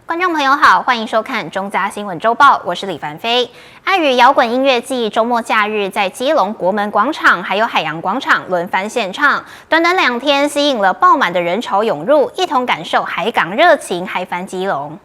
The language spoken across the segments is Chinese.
观众朋友好，欢迎收看中嘉新闻周报，我是李凡菲。爱与摇滚音乐季周末假日在基隆国门广场还有海洋广场轮番献唱，短短2天吸引了爆满的人潮涌入，一同感受海港热情，嗨翻基隆。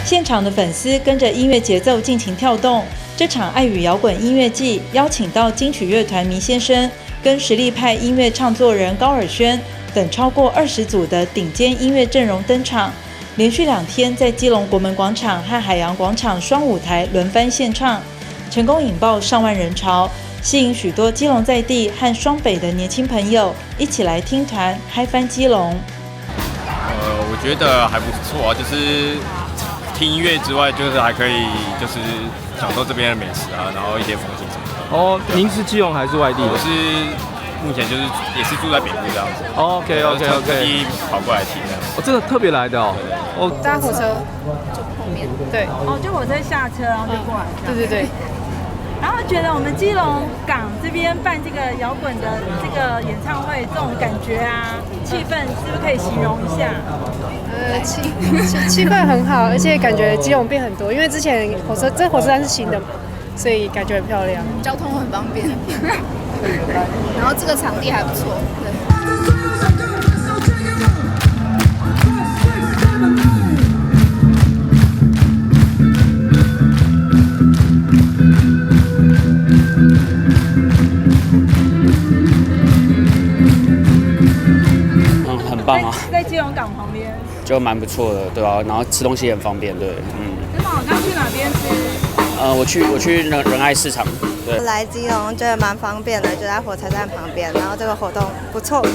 现场的粉丝跟着音乐节奏尽情跳动。这场爱与摇滚音乐季邀请到金曲乐团迷先生跟实力派音乐唱作人高尔宣等超过20组的顶尖音乐阵容登场，连续2天在基隆国门广场和海洋广场双舞台轮番献唱，成功引爆上万人潮，吸引许多基隆在地和双北的年轻朋友一起来听团嗨翻基隆。我觉得还不错啊，就是听音乐之外，就是还可以就是享受这边的美食啊，然后一些风景什么的。哦，您是基隆还是外地的？我是目前就是也是住在北部这样子。OK， 特地跑过来听这样。真的特别来的哦。哦，搭火车就后面。对。哦，就火车下车，然后就过来。对。然后觉得我们基隆港这边办这个摇滚的这个演唱会，这种感觉啊，气氛是不是可以形容一下？气氛很好，而且感觉基隆变很多，因为之前火车站是新的嘛，所以感觉很漂亮，交通很方便，然后这个场地还不错，对。很棒啊，在基隆港旁边，就蛮不错的，对吧？然后吃东西也很方便，对，真的，我刚去哪边吃？我去仁爱市场，对。来基隆觉得蛮方便的，就在火车站旁边，然后这个活动不错，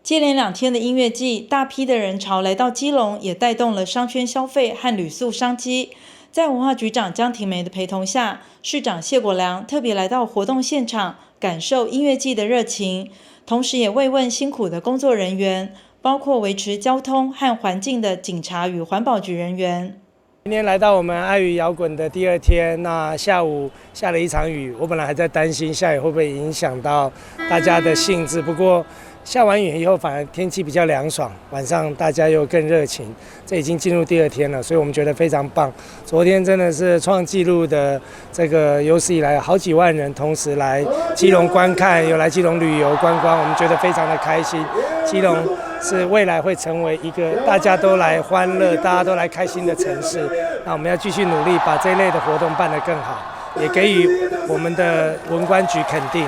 接连2天的音乐季，大批的人潮来到基隆，也带动了商圈消费和旅宿商机。在文化局长江婷梅的陪同下，市长谢国良特别来到活动现场，感受音乐季的热情，同时也慰问辛苦的工作人员，包括维持交通和环境的警察与环保局人员。今天来到我们爱与摇滚的第2天，那下午下了一场雨，我本来还在担心下雨会不会影响到大家的兴致，不过下完雨以后反而天气比较凉爽，晚上大家又更热情，这已经进入第2天了，所以我们觉得非常棒。昨天真的是创纪录的这个有史以来好几万人同时来基隆观看，有来基隆旅游观光，我们觉得非常的开心。基隆是未来会成为一个大家都来欢乐、大家都来开心的城市，那我们要继续努力把这一类的活动办得更好，也给予我们的文管局肯定。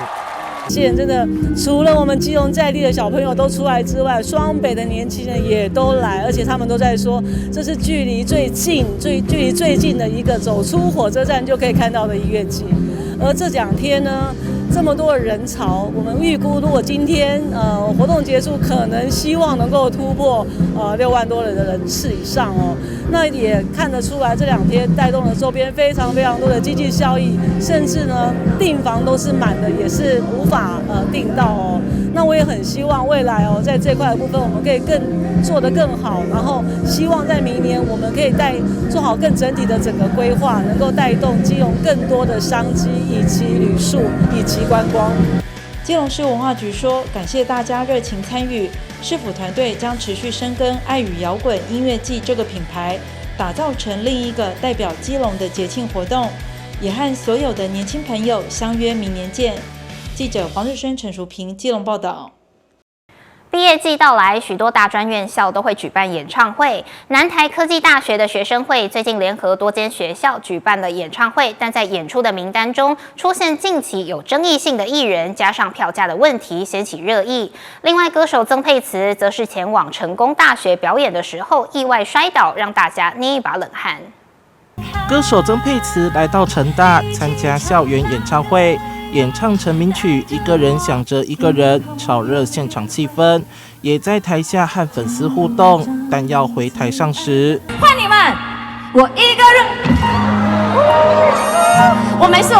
现在真的除了我们基隆在地的小朋友都出来之外，双北的年轻人也都来，而且他们都在说这是距离最近的一个走出火车站就可以看到的音乐季。而这2天呢，这么多的人潮，我们预估如果今天活动结束，可能希望能够突破6万多人的人次以上哦。那也看得出来，这2天带动了周边非常多的经济效益，甚至呢订房都是满的，也是无法订到哦。那我也很希望未来哦，在这块的部分我们可以做得更好，然后希望在明年我们可以做好更整体的整个规划，能够带动基隆更多的商机以及旅宿以及观光。基隆市文化局说，感谢大家热情参与，市府团队将持续深耕爱与摇滚音乐季这个品牌，打造成另一个代表基隆的节庆活动，也和所有的年轻朋友相约明年见。记者黄日升、陈淑平基隆报道。毕业季到来，许多大专院校都会举办演唱会。南台科技大学的学生会最近联合多间学校举办了演唱会，但在演出的名单中出现近期有争议性的艺人，加上票价的问题，掀起热议。另外，歌手曾沛慈则是前往成功大学表演的时候意外摔倒，让大家捏一把冷汗。歌手曾沛慈来到成大参加校园演唱会。演唱成名曲《一个人想着一个人》，炒热现场气氛，也在台下和粉丝互动。但要回台上时，换你们，我一个人，我没事。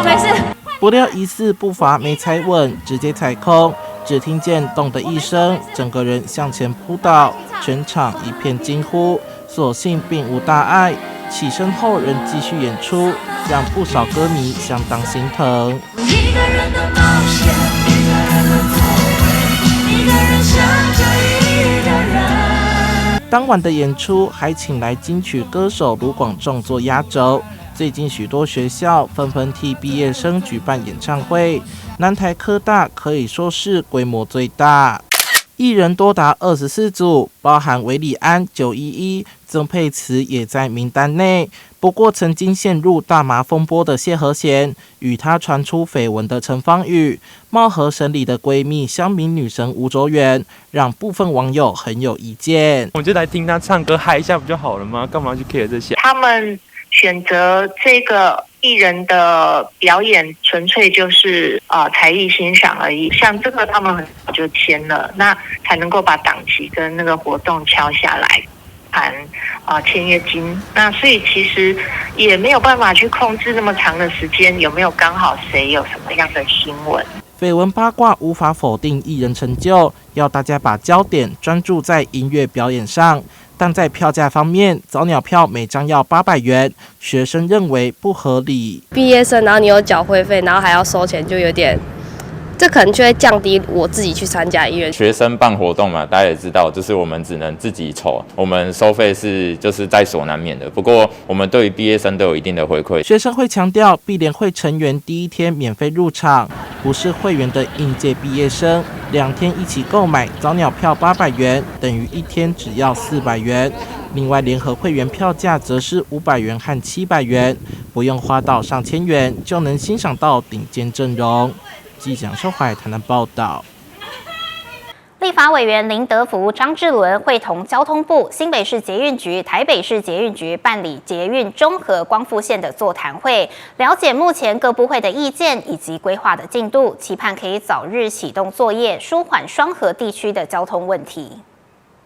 不料疑似步伐没踩稳，直接踩空，只听见咚的一声，整个人向前扑倒，全场一片惊呼。所幸并无大碍，起身后仍继续演出，让不少歌迷相当心疼。一个人的冒险，一个人的座位，一当晚的演出还请来金曲歌手卢广仲做压轴。最近许多学校纷纷替毕业生举办演唱会，南台科大可以说是规模最大。艺人多达24组，包含韦礼安、911、曾沛慈也在名单内。不过，曾经陷入大麻风波的谢和弦，与他传出绯闻的陈芳语，貌合神离的闺蜜乡民女神吴卓源，让部分网友很有意见。我就来听他唱歌嗨一下不就好了吗？干嘛去 care 这些？他们选择这个艺人的表演，纯粹就是才艺欣赏而已。像这个他们很早就签了，那才能够把档期跟那个活动敲下来，谈签约金。那所以其实也没有办法去控制那么长的时间，有没有刚好谁有什么样的新闻。绯闻八卦无法否定艺人成就，要大家把焦点专注在音乐表演上。但在票价方面，早鸟票每张要800元，学生认为不合理。毕业生，然后你有缴会费，然后还要收钱，就有点，这可能就会降低我自己去参加音乐。学生办活动嘛，大家也知道，就是我们只能自己筹，我们收费是就是在所难免的。不过，我们对于毕业生都有一定的回馈。学生会强调，毕联会成员第一天免费入场，不是会员的应届毕业生2天一起购买早鸟票800元，等于1天只要400元。另外，联合会员票价则是500元和700元，不用花到上千元就能欣赏到顶尖阵容。记者邵怀台南报道。立法委员林德福、张志伦会同交通部、新北市捷运局、台北市捷运局办理捷运中和光复线的座谈会，了解目前各部会的意见以及规划的进度，期盼可以早日启动作业，舒缓双河地区的交通问题。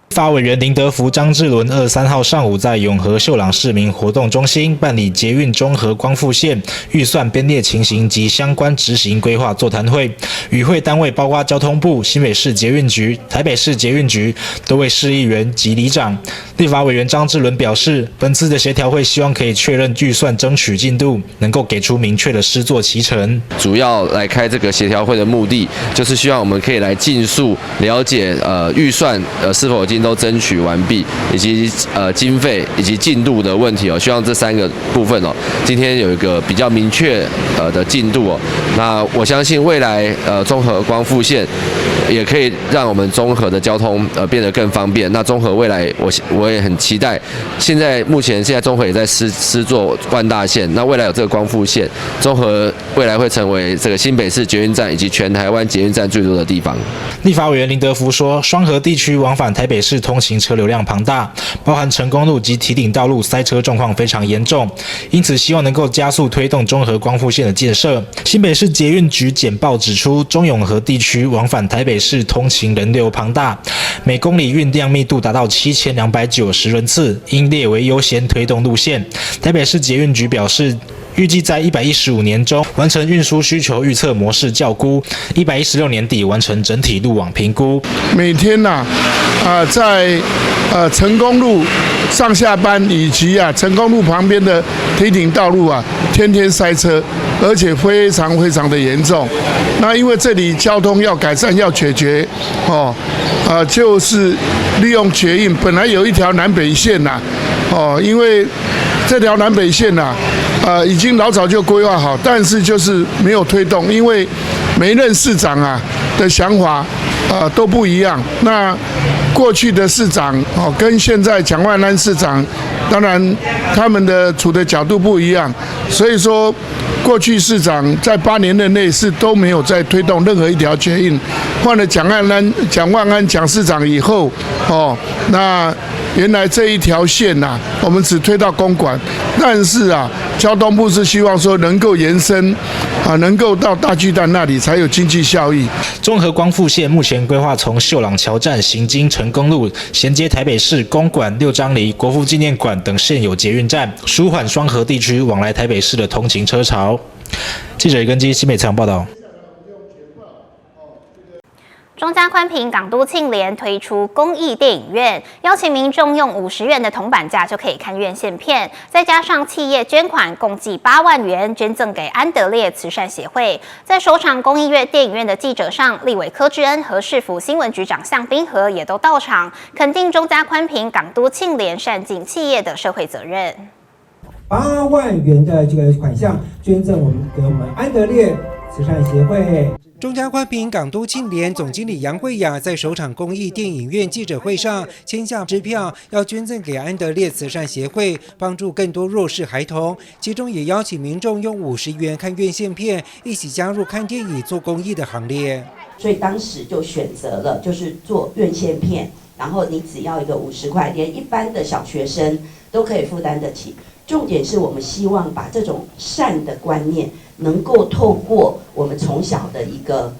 立法委员林德福、张志伦23号上午在永和秀朗市民活动中心办理捷运中和光复线预算编列情形及相关执行规划座谈会。与会单位包括交通部、新北市捷运局、台北市捷运局多位市议员及里长。立法委员张志伦表示，本次的协调会希望可以确认预算争取进度，能够给出明确的施作期程。主要来开这个协调会的目的，就是希望我们可以来尽速了解预算是否已经都争取完毕，以及经费以及进度的问题哦。希望这3个部分哦，今天有一个比较明确的进度哦。那我相信未来中和光复线也可以让我们中和的交通变得更方便。那中和未来我也很期待，目前中和也在施作万大线，那未来有这个光复线，中和未来会成为这个新北市捷运站以及全台湾捷运站最多的地方。立法委员林德福说，双河地区往返台北市通勤车流量庞大，包含成功路及堤顶道路塞车状况非常严重，因此希望能够加速推动中和光复线的建设。新北市捷运局简报指出，中永和地区往返台北市通勤人流庞大，每公里运量密度达到7290人次，应列为优先推动路线。台北市捷运局表示，预计在115年中完成运输需求预测模式校估，116年底完成整体路网评估。每天在成功路上下班以及成功路旁边的堤顶道路天天塞车，而且非常非常的严重。那因为这里交通要改善要解决就是利用捷运，本来有一条南北线因为这条南北线已经老早就规划好，但是就是没有推动，因为每一任市长的想法都不一样。那过去的市长跟现在蒋万安市长，当然他们的处的角度不一样，所以说过去市长在8年任内是都没有再推动任何一条捷运，换了蒋万安蒋市长以后那原来这一条线我们只推到公馆，但是交通部是希望说能够延伸能够到大巨蛋那里才有经济效益。中和光复线目前规划从秀朗桥站行经成功路，衔接台北市公馆、六张犁、国父纪念馆等现有捷运站，舒缓双河地区往来台北市的通勤车潮。记者根基新北采访报道。中嘉宽屏港都庆联推出公益电影院，邀请民众用50元的铜板价就可以看院线片，再加上企业捐款，共计8万元捐赠给安德烈慈善协会。在首场公益电影院的记者上，立委柯志恩和市府新闻局长向宾和也都到场，肯定中嘉宽屏港都庆联善尽企业的社会责任。8万元的这个款项捐赠给我们安德烈慈善协会。中嘉宽屏港都庆联总经理杨慧雅在首场公益电影院记者会上签下支票，要捐赠给安德烈慈善协会，帮助更多弱势孩童。其中也邀请民众用50元看院线片，一起加入看电影做公益的行列。所以当时就选择了就是做院线片，然后你只要一个50块，连一般的小学生都可以负担得起。重点是我们希望把这种善的观念能够透过我们从小的一个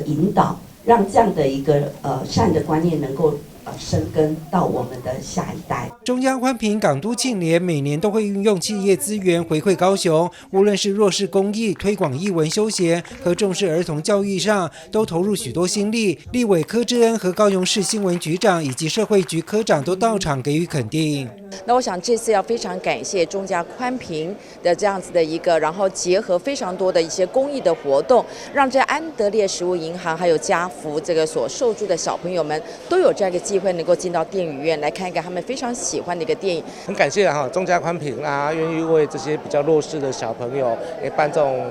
引导，让这样的一个善的观念能够生根到我们的下一代。中嘉宽屏港都庆联每年都会运用企业资源回馈高雄，无论是弱势公益、推广艺文休闲和重视儿童教育上，都投入许多心力。立委柯志恩和高雄市新闻局长以及社会局科长都到场给予肯定。那我想这次要非常感谢中嘉宽屏的这样子的一个，然后结合非常多的一些公益的活动，让这安德烈食物银行还有家福这个所受助的小朋友们都有这样一个机会能够进到电影院来看一个他们非常喜欢的一个电影。很感谢中嘉宽屏愿意为这些比较弱势的小朋友也办这种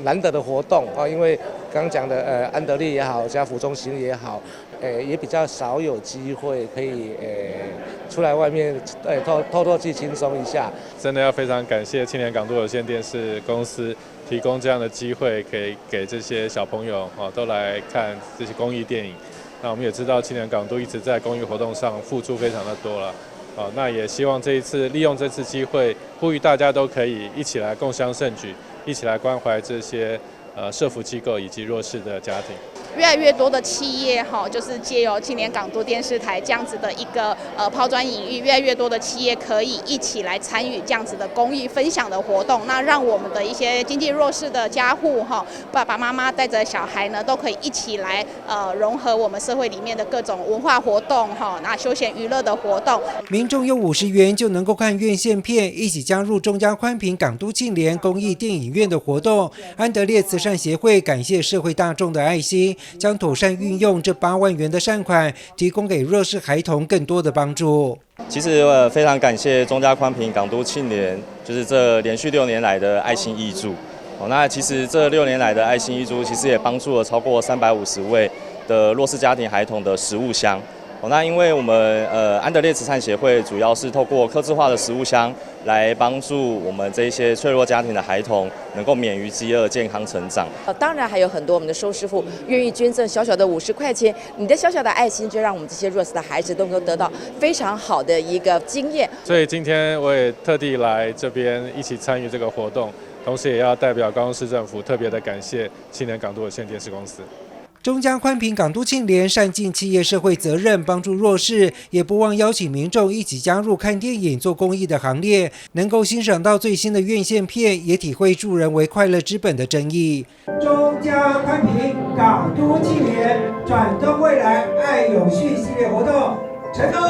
难得的活动因为刚刚讲的安德烈也好，家福中心也好，也比较少有机会可以出来外面透气轻松一下。真的要非常感谢庆联港都有线电视公司提供这样的机会，给这些小朋友都来看这些公益电影。那我们也知道庆联港都一直在公益活动上付出非常的多了，那也希望利用这次机会，呼吁大家都可以一起来共襄盛举，一起来关怀这些社福机构以及弱势的家庭。越来越多的企业就是借由庆联港都电视台这样子的一个抛砖引玉，越来越多的企业可以一起来参与这样子的公益分享的活动，那让我们的一些经济弱势的家户爸爸妈妈带着小孩呢，都可以一起来融合我们社会里面的各种文化活动那休闲娱乐的活动。民众用50元就能够看院线片，一起加入中嘉宽屏港都庆联公益电影院的活动。安德烈慈善协会感谢社会大众的爱心，将妥善运用这8万元的善款，提供给弱势孩童更多的帮助。其实非常感谢中嘉宽屏港都庆联，就是这连续6年来的爱心义助。那其实这6年来的爱心义助，其实也帮助了超过350位的弱势家庭孩童的食物箱。那因为我们安德烈慈善协会主要是透过客制化的食物箱来帮助我们这些脆弱家庭的孩童能够免于饥饿、健康成长。当然还有很多我们的收师傅愿意捐赠小小的50块钱，你的小小的爱心就让我们这些弱势的孩子都能够得到非常好的一个经验。所以今天我也特地来这边一起参与这个活动，同时也要代表高雄市政府特别的感谢庆联港都有线电视公司。中嘉宽屏港都庆联善尽企业社会责任，帮助弱势，也不忘邀请民众一起加入看电影做公益的行列，能够欣赏到最新的院线片，也体会助人为快乐之本的真意。中嘉宽屏港都庆联转动未来爱永续系列活动成功。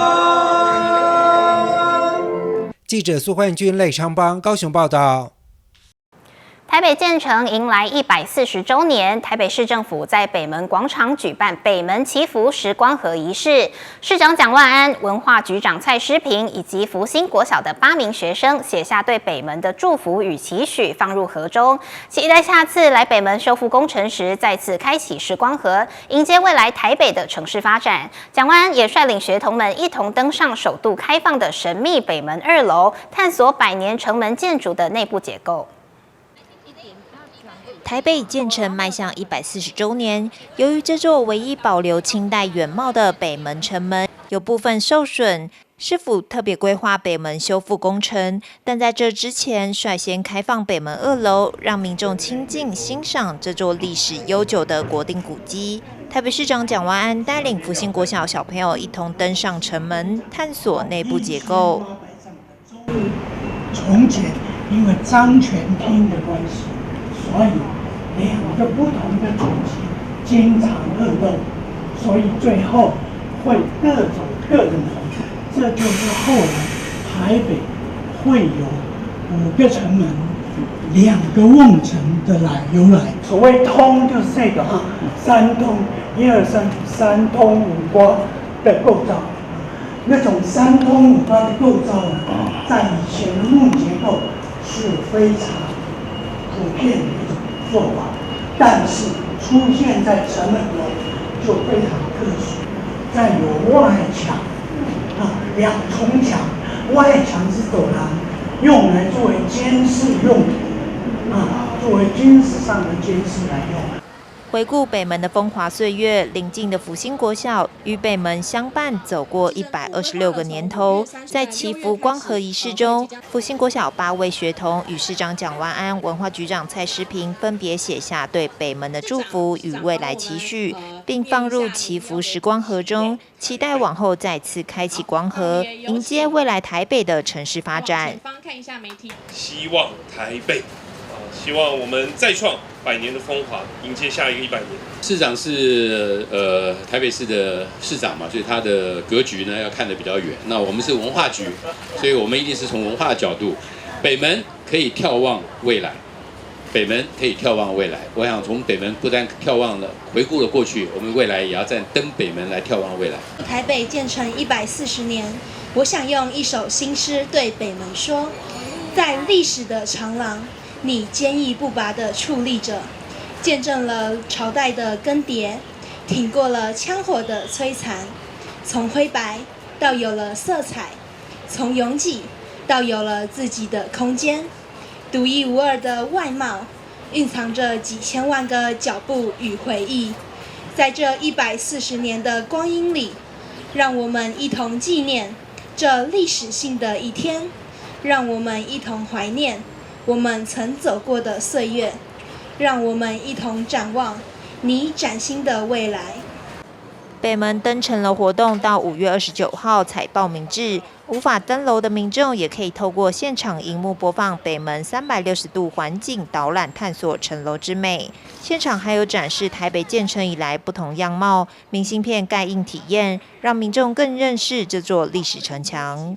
记者苏焕君、赖昌邦高雄报道。台北建成迎来140周年，台北市政府在北门广场举办北门祈福时光盒仪式，市长蒋万安、文化局长蔡诗平以及福兴国小的8名学生写下对北门的祝福与期许，放入盒中，期待下次来北门修复工程时再次开启时光盒，迎接未来台北的城市发展。蒋万安也率领学童们一同登上首度开放的神秘北门2楼，探索100年城门建筑的内部结构。台北建成迈向140周年，由于这座唯一保留清代原貌的北门城门有部分受损，市府特别规划北门修复工程，但在这之前率先开放北门2楼，让民众亲近欣赏这座历史悠久的国定古迹。台北市长蒋万安带领福兴国小小朋友一同登上城门，探索内部结构。重建，因为张全厅的关系，所以2个不同的主题经常恶斗，所以最后会各种各的门，这就是后来台北会有5个城门、2个瓮城的由来。所谓通就是这个三通，1、2、3，三通五瓜的构造。那种三通五瓜的构造呢，在以前的木结构是非常普遍的一种做法，但是出现在城门楼就非常特殊。再有外墙2重墙，外墙是走廊，用来作为监视用途作为军事上的监视来用。回顾北门的风华岁月，邻近的福兴国小与北门相伴走过126个年头。在祈福光和仪式中，福兴国小8位学童与市长蒋万安、文化局长蔡诗平分别写下对北门的祝福与未来期许，并放入祈福时光盒中，期待往后再次开启光盒，迎接未来台北的城市发展。希望台北希望我们再创100年的风华，迎接下一个100年。市长是台北市的市长嘛，所以他的格局呢要看得比较远。那我们是文化局，所以我们一定是从文化的角度，北门可以眺望未来，北门可以眺望未来。我想从北门不但眺望了，回顾了过去，我们未来也要再登北门来眺望未来。台北建成140年，我想用一首新诗对北门说：在历史的长廊，你坚毅不拔地矗立着，见证了朝代的更迭，挺过了枪火的摧残，从灰白到有了色彩，从拥挤到有了自己的空间，独一无二的外貌，蕴藏着几千万个脚步与回忆。在这140年的光阴里，让我们一同纪念这历史性的一天，让我们一同怀念我们曾走过的岁月，让我们一同展望你崭新的未来。北门登城楼活动到5月29号才报名制，无法登楼的民众也可以透过现场荧幕播放北门360度环境导览，探索城楼之美。现场还有展示台北建成以来不同样貌明信片盖印体验，让民众更认识这座历史城墙。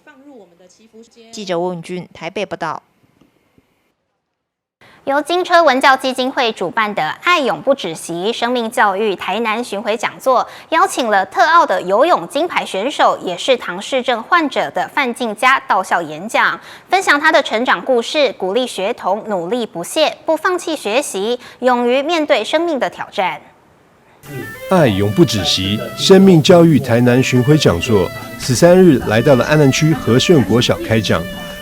记者温允俊台北报道。由金车文教基金会主办的“爱永不止息”生命教育台南巡回讲座，邀请了特奥的游泳金牌选手，也是唐氏症患者的范静佳到校演讲，分享他的成长故事，鼓励学童努力不懈，不放弃学习，勇于面对生命的挑战。爱永不止息生命教育台南巡回讲座13日来到了安南区和顺国小开讲。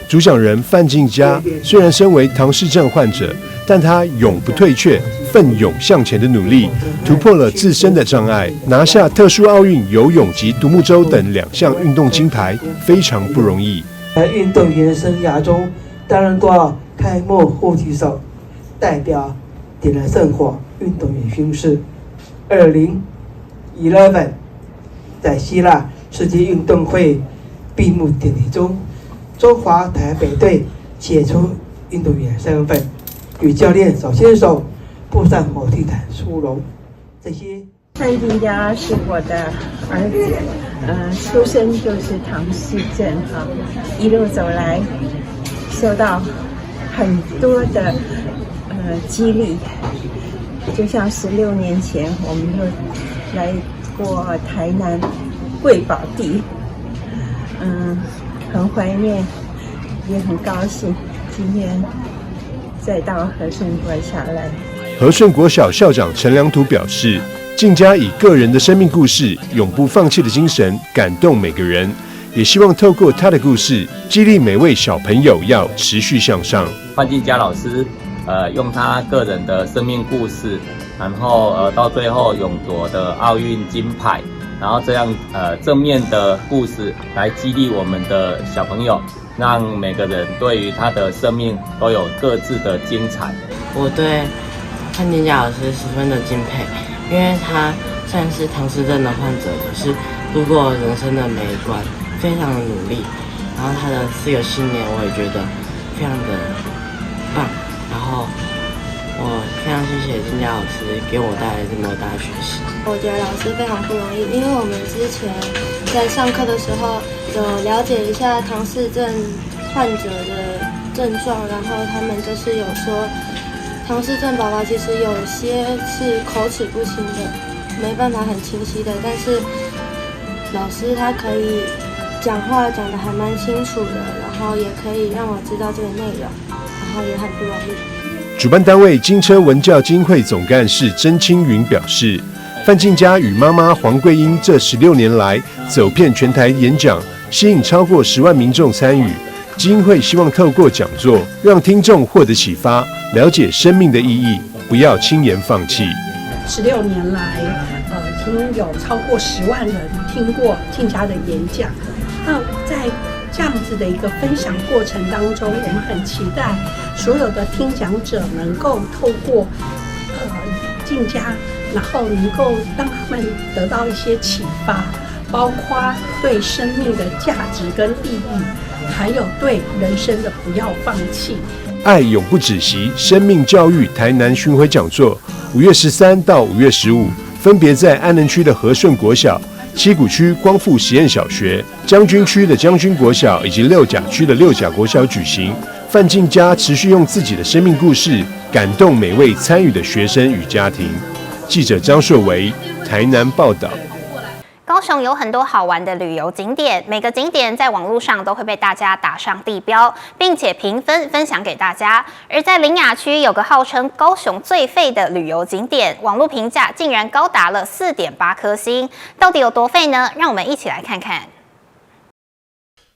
主讲人范静佳虽然身为唐氏症患者，但他永不退却，奋勇向前的努力，突破了自身的障碍，拿下特殊奥运游泳及独木舟等2项运动金牌，非常不容易。在运动员生涯中，当然都要开幕护旗手，代表点燃圣火，运动员宣誓。2011在希腊世界运动会闭幕典礼中，中华台北队解除运动员身份，与教练手牵手步上火地毯殊荣。这些范静佳是我的儿子，出生就是唐氏症一路走来，受到很多的激励。就像16年前，我们就来过台南贵宝地，很怀念，也很高兴，今天再到和顺国小来。和顺国小校长陈良图表示，静佳以个人的生命故事、永不放弃的精神感动每个人，也希望透过他的故事，激励每位小朋友要持续向上。范静佳老师，用他个人的生命故事，然后到最后勇夺的奥运金牌。然后这样正面的故事来激励我们的小朋友，让每个人对于他的生命都有各自的精彩。我对范静佳老师十分的敬佩，因为他虽然是唐氏症的患者，可是度过人生的每一关，非常的努力。然后他的4个信念，我也觉得非常的棒。然后我非常谢谢金佳老师给我带来这么大的学习。我觉得老师非常不容易，因为我们之前在上课的时候有了解一下唐氏症患者的症状，然后他们就是有说，唐氏症宝宝其实有些是口齿不清的，没办法很清晰的，但是老师他可以讲话讲得还蛮清楚的，然后也可以让我知道这个内容，然后也很不容易。主办单位金车文教基金会总干事曾青云表示，范静佳与妈妈黄桂英这16年来走遍全台演讲，吸引超过10万民众参与。基金会希望透过讲座，让听众获得启发，了解生命的意义，不要轻言放弃。16年来，已经有超过10万人听过静佳的演讲。那在这样子的一个分享过程当中，我们很期待所有的听讲者能够透过静佳，然后能够让他们得到一些启发，包括对生命的价值跟意义，还有对人生的不要放弃。爱永不止息生命教育台南巡回讲座，5月13到5月15，分别在安仁区的和顺国小、七股区光复实验小学、将军区的将军国小以及六甲区的六甲国小举行。范静佳持续用自己的生命故事感动每位参与的学生与家庭。记者张硕维台南报道。高雄有很多好玩的旅游景点，每个景点在网络上都会被大家打上地标，并且评分分享给大家。而在苓雅区有个号称高雄最废的旅游景点，网络评价竟然高达了4.8颗星，到底有多废呢？让我们一起来看看。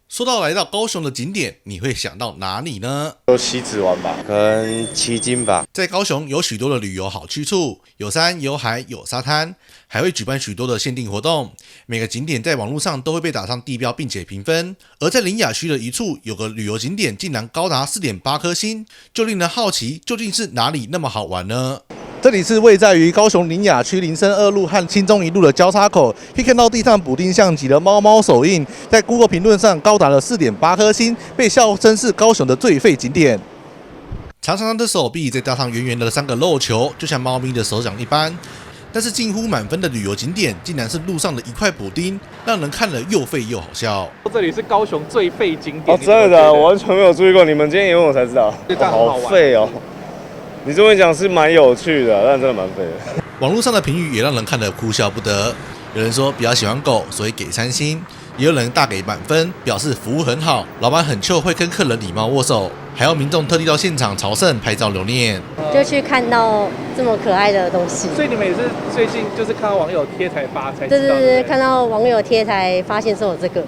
说到来到高雄的景点，你会想到哪里呢？有西子湾吧，可能旗津吧。在高雄有许多的旅游好去处，有山有海有沙滩，还会举办许多的限定活动。每个景点在网络上都会被打上地标并且评分。而在苓雅区的一处有个旅游景点竟然高达4.8颗星，就令人好奇究竟是哪里那么好玩呢？这里是位在于高雄苓雅区林森2路和新中1路的交叉口，可以看到地上补丁像极的猫猫手印，在 Google 评论上高达了4.8颗星，被笑称是高雄的最废景点。长长的手臂再搭上圆圆的3个肉球，就像猫咪的手掌一般。但是近乎满分的旅游景点，竟然是路上的一块补丁，让人看了又废又好笑。这里是高雄最废景点。哦，真的，我完全没有注意过，你们今天一问我才知道，好废哦。你这么一讲是蛮有趣的，但真的蛮废的。网络上的评语也让人看得哭笑不得。有人说比较喜欢狗，所以给3星；也有人大给满分，表示服务很好，老板很chill，会跟客人礼貌握手，还有民众特地到现场朝圣拍照留念。就去看到这么可爱的东西。所以你们也是最近就是看到网友贴才知道？对，看到网友贴才发现是有这个。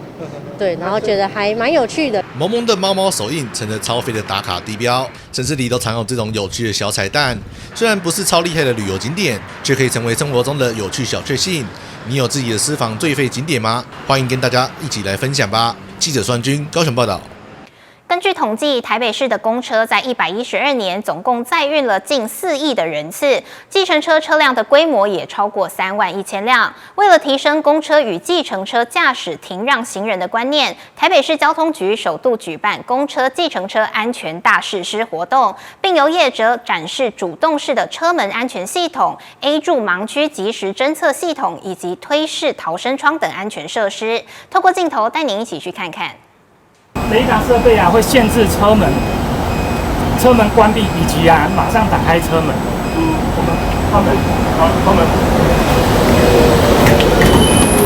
对，然后觉得还蛮有趣的。萌萌的猫猫手印成了超废的打卡地标，城市里都常有这种有趣的小彩蛋。虽然不是超厉害的旅游景点，却可以成为生活中的有趣小确幸。你有自己的私房最废景点吗？欢迎跟大家一起来分享吧。记者双军高雄报道。根据统计，台北市的公车在112年总共载运了近4亿的人次，计程车车辆的规模也超过31000辆。为了提升公车与计程车驾驶停让行人的观念，台北市交通局首度举办公车、计程车安全大试师活动，并由业者展示主动式的车门安全系统、A 柱盲区即时侦测系统以及推式逃生窗等安全设施。透过镜头带您一起去看看。雷达设备会限制车门关闭以及马上打开车门。他们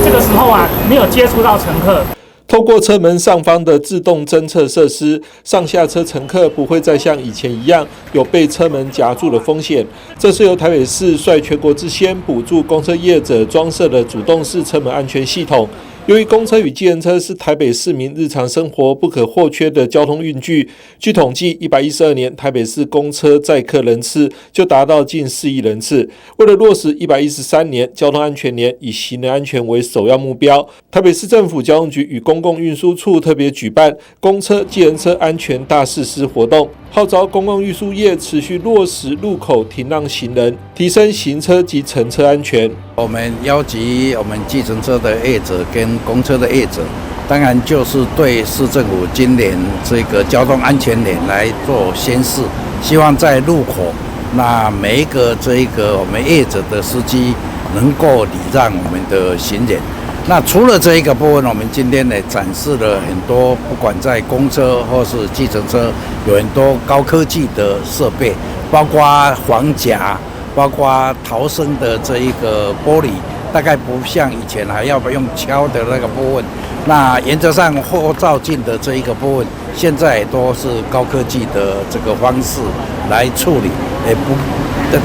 这个时候没有接触到乘客。透过车门上方的自动侦测设施，上下车乘客不会再像以前一样有被车门夹住的风险。这是由台北市率全国之先补助公车业者装设的主动式车门安全系统。由于公车与计程车是台北市民日常生活不可或缺的交通运具，据统计，112年台北市公车载客人次就达到近4亿人次。为了落实113年交通安全年，以行人安全为首要目标，台北市政府交通局与公共运输处特别举办公车、计程车安全大试师活动，号召公共运输业持续落实路口停让行人，提升行车及乘车安全。我们邀集我们计程车的业者跟公车的业者，当然就是对市政府今年这个交通安全年来做宣示，希望在路口那每一个我们业者的司机能够礼让我们的行人。那除了这一个部分，我们今天呢展示了很多，不管在公车或是计程车，有很多高科技的设备，包括防夹，包括逃生的这一个玻璃，大概不像以前还要用敲的那个部分。那原则上后照镜的这一个部分，现在都是高科技的这个方式来处理，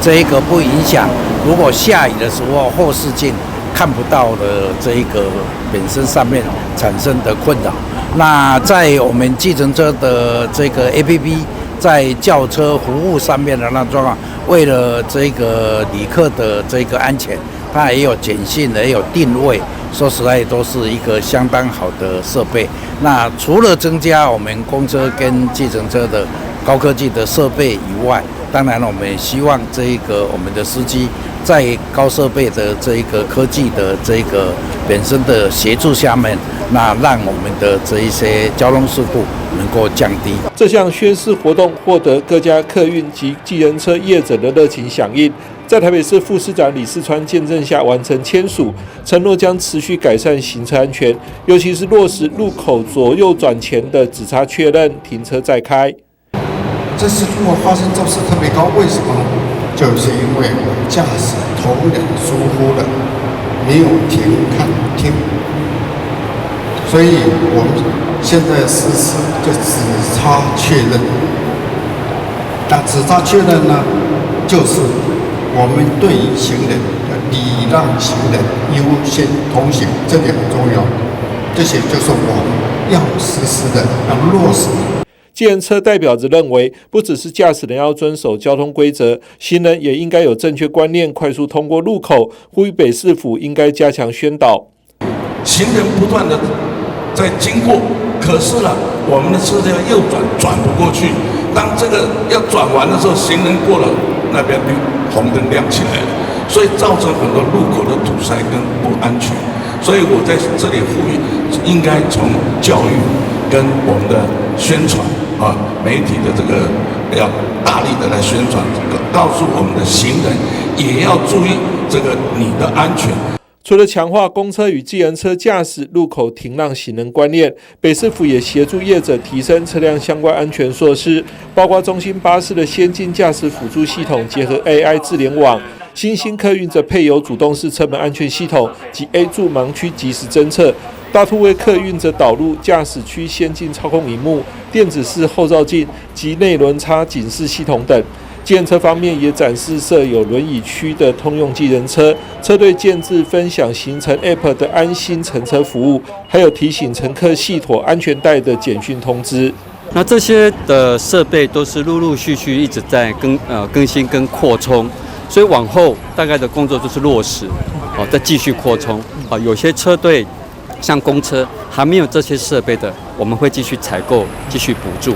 这一个不影响。如果下雨的时候，后视镜看不到的这一个本身上面产生的困扰。那在我们计程车的这个 APP 在轿车服务上面的那状况，为了这个旅客的这个安全，它也有简讯，也有定位，说实在都是一个相当好的设备。那除了增加我们公车跟计程车的高科技的设备以外，当然我们也希望这一个我们的司机在高设备的这一个科技的这个本身的协助下面，那让我们的这一些交通事故能够降低。这项宣示活动获得各家客运及计程车业者的热情响应，在台北市副市长李世川见证下完成签署，承诺将持续改善行车安全，尤其是落实路口左右转前的只差确认、停车再开。这次如果发生肇事特别高，为什么呢？就是因为驾驶头人疏忽了，没有停看听，所以我们现在实施就只差确认。那只差确认呢，就是我们对于行人的礼让行人、优先通行，这点很重要。这些就是我们要实施的、要落实的。计程车代表则认为，不只是驾驶人要遵守交通规则，行人也应该有正确观念，快速通过路口。呼吁北市府应该加强宣导。行人不断的在经过，可是呢，我们的车子要右转，转不过去。当这个要转完的时候，行人过了，那边红灯亮起来了，所以造成很多路口的堵塞跟不安全。所以我在这里呼吁，应该从教育跟我们的宣传。媒体的这个要大力的来宣传，告诉我们的行人也要注意这个你的安全。除了强化公车与计程车驾驶路口停让行人观念，北市府也协助业者提升车辆相关安全措施，包括中兴巴士的先进驾驶辅助系统结合 AI 智联网，新兴客运则配有主动式车门安全系统及 A 柱盲区即时侦测。大突围客运则导入驾驶区先进操控萤幕、电子式后照镜及内轮差警示系统等。计程车方面也展示设有轮椅区的通用计程车，车队建置分享行程 App 的安心乘车服务，还有提醒乘客系妥安全带的简讯通知。那这些的设备都是陆陆续续一直在更新跟扩充，所以往后大概的工作就是落实，再继续扩充。有些车队像公车还没有这些设备的，我们会继续采购、继续补助。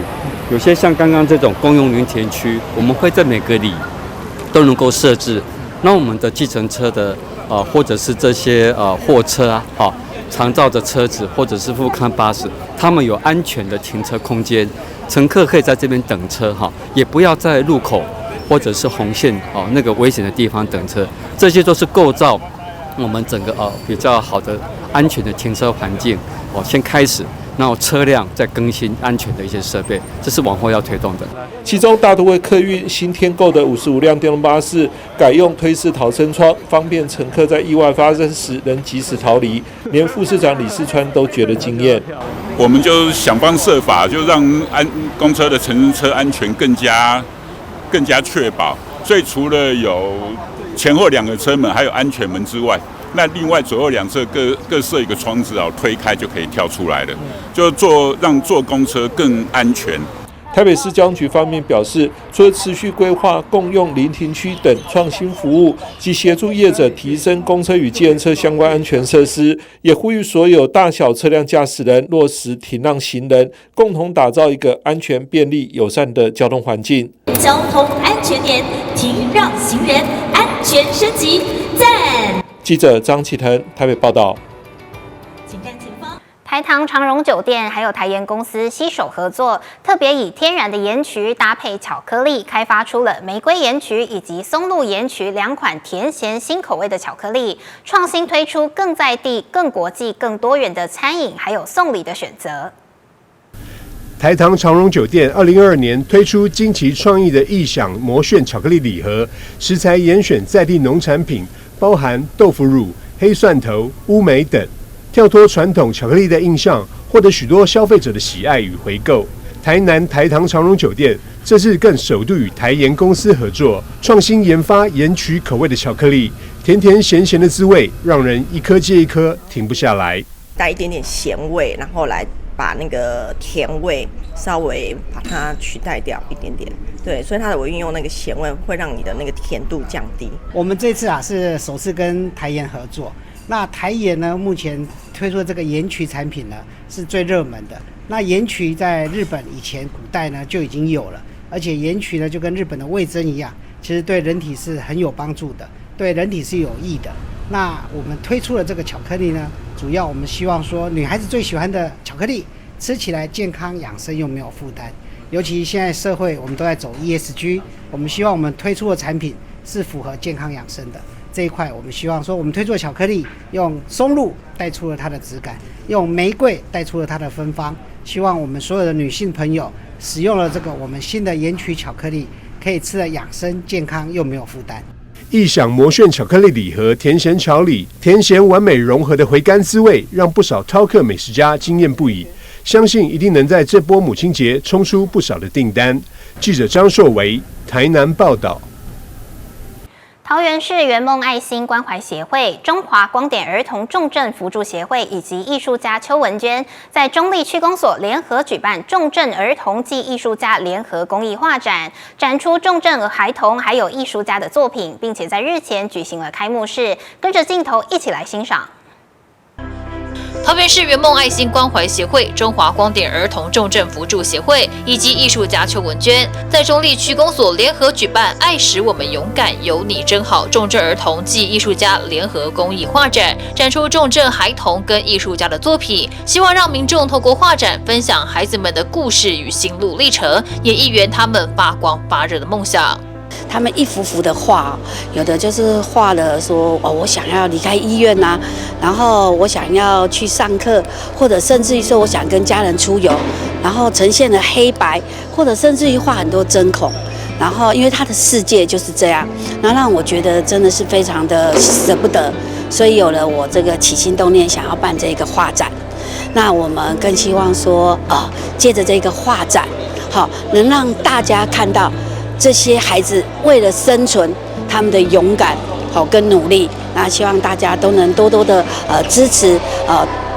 有些像刚刚这种公用林田区，我们会在每个里都能够设置。那我们的计程车的或者是这些货车啊，长照的车子或者是复康巴士，他们有安全的停车空间，乘客可以在这边等车也不要在路口或者是红线那个危险的地方等车，这些都是构造我们整个比较好的安全的停车环境先开始，然后车辆再更新安全的一些设备，这是往后要推动的。其中大都会客运新添购的55辆电动巴士改用推式逃生窗，方便乘客在意外发生时能及时逃离，连副市长李世川都觉得惊艳。我们就想方设法，就让公车的乘车安全更加确保。所以除了有前后2个车门还有安全门之外，那另外左右两侧各设一个窗子推开就可以跳出来了，就让坐公车更安全。台北市交通局方面表示，除了持续规划共用临停区等创新服务及协助业者提升公车与计程车相关安全设施，也呼吁所有大小车辆驾驶人落实停让行人，共同打造一个安全、便利、友善的交通环境。交通安全年，停让行人安全升级，赞！记者张启腾台北报道。台糖长荣酒店还有台盐公司携手合作，特别以天然的盐曲搭配巧克力，开发出了玫瑰盐曲以及松露盐曲2款甜咸新口味的巧克力，创新推出更在地、更国际、更多元的餐饮还有送礼的选择。台糖长荣酒店2022年推出惊奇创意的异想魔炫巧克力礼盒，食材严选在地农产品，包含豆腐乳、黑蒜头、乌梅等。跳脱传统巧克力的印象，获得许多消费者的喜爱与回购。台南台糖长荣酒店这次更首度与台盐公司合作，创新研发盐曲口味的巧克力，甜甜咸咸的滋味，让人一颗接一颗停不下来。带一点点咸味，然后来把那个甜味稍微把它取代掉一点点。对，所以它我运用那个咸味，会让你的那个甜度降低。我们这次是首次跟台盐合作。那台盐呢，目前推出的这个盐曲产品呢，是最热门的。那盐曲在日本以前古代呢就已经有了，而且盐曲呢就跟日本的味噌一样，其实对人体是很有帮助的，对人体是有益的。那我们推出了这个巧克力呢，主要我们希望说，女孩子最喜欢的巧克力，吃起来健康养生又没有负担。尤其现在社会我们都在走 ESG， 我们希望我们推出的产品是符合健康养生的。这一块我们希望说，我们推出的巧克力用松露带出了它的质感，用玫瑰带出了它的芬芳。希望我们所有的女性朋友使用了这个我们新的盐曲巧克力，可以吃得养生健康又没有负担。异想魔炫巧克力礼盒甜咸巧礼，甜咸完美融合的回甘滋味，让不少饕客美食家惊艳不已。相信一定能在这波母亲节冲出不少的订单。记者张硕维台南报道。桃园市圆梦爱心关怀协会、中华光点儿童重症扶助协会以及艺术家邱文娟，在中坜区公所联合举办重症儿童暨艺术家联合公益画展，展出重症孩童还有艺术家的作品，并且在日前举行了开幕式。跟着镜头一起来欣赏。桃园市圆梦爱心关怀协会、中华光点儿童重症扶助协会以及艺术家邱文娟，在中坜区公所联合举办“爱使我们勇敢，有你真好”重症儿童暨艺术家联合公益画展，展出重症孩童跟艺术家的作品，希望让民众透过画展分享孩子们的故事与心路历程，也一圆他们发光发热的梦想。他们一幅幅的画，有的就是画了说哦，我想要离开医院呐，然后我想要去上课，或者甚至于说我想跟家人出游，然后呈现了黑白，或者甚至于画很多针孔，然后因为他的世界就是这样，然后让我觉得真的是非常的舍不得，所以有了我这个起心动念想要办这个画展。那我们更希望说借着这个画展，好，能让大家看到这些孩子为了生存，他们的勇敢好跟努力，那希望大家都能多多的支持